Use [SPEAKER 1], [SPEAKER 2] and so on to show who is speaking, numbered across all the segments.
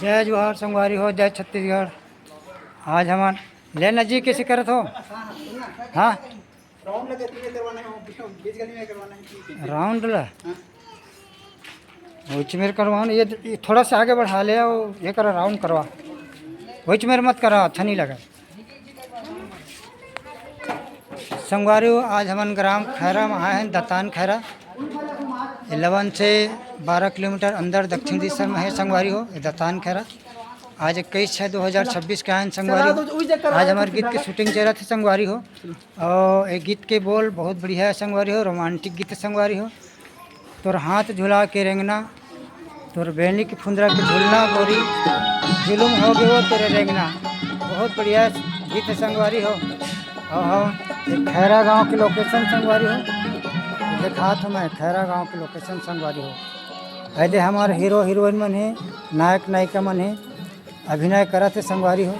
[SPEAKER 1] जय जोहार संगवारी हो, जय छत्तीसगढ़। आज हम लेना जी कैसे करत हो? हाँ राउंड ला वही मेरे करवा ये थोड़ा सा आगे बढ़ा ले और ये करा राउंड करवा। वही मेरे मत करा, अच्छा नहीं लगा। संगवारी हो, आज हमन ग्राम खैरा में आए हैं। दतान खैरा 11 से 12 किलोमीटर अंदर दक्षिण दिशा में है संगवारी हो। ये दतान खैरा आज 21/6/2026 का है संगवारी हो। आज हमारे गीत की शूटिंग चल रहा थी संगवारी हो। और एक गीत के बोल बहुत बढ़िया है संगवारी हो, रोमांटिक गीत संगवारी हो। तोर हाथ झुला के रेंगना, तोर बेनी की फुंदरा के झूलना गोरी, जुलुम हो गए वो तेरे रेंगना। बहुत बढ़िया गीत है संगवारी हो। और एक खैरा गांव की लोकेशन संगवारी हो देखा था मैं। खैरा गांव की लोकेशन संगवारी हो। ऐसे हमारे हीरो हीरोइन मन है, नायक नायिका मन है, अभिनय करा थे संगवारी हो।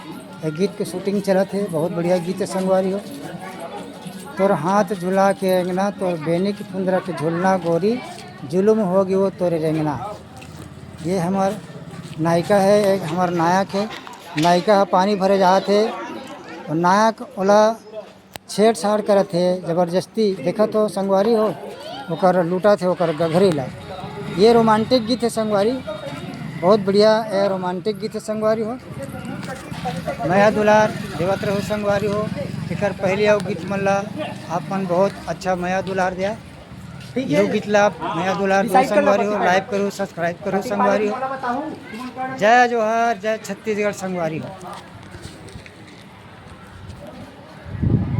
[SPEAKER 1] एक गीत की शूटिंग चला थे, बहुत बढ़िया गीत है संगवारी हो। तोर हाथ झुला के रेंगना, तोर बेनी की फुंदरा के झूलना गोरी, जुलुम होगी वो तोरे रेंगना। ये हमार नायिका है, एक हमार नायक है। नायिका पानी भरे जाते थे और नायक ओला छेड़छाड़ करे थे जबरदस्ती। देखा तो संगवारी हो ओकर लूटा थे ओकर गघरी ला। ये रोमांटिक गीत है संगवारी, बहुत बढ़िया है रोमांटिक गीत है संगवारी हो। मया दुलार देवत रहो संगवारी हो। एक पहले आओ गीत मन ला आप मन बहुत अच्छा मया दुलार दिया। यो गीत ला आप मया दुलार दो संगवारी हो। लाइक करो, सब्सक्राइब करो संगवारी हो। जय जोहार, जय छत्तीसगढ़ संगवारी हो।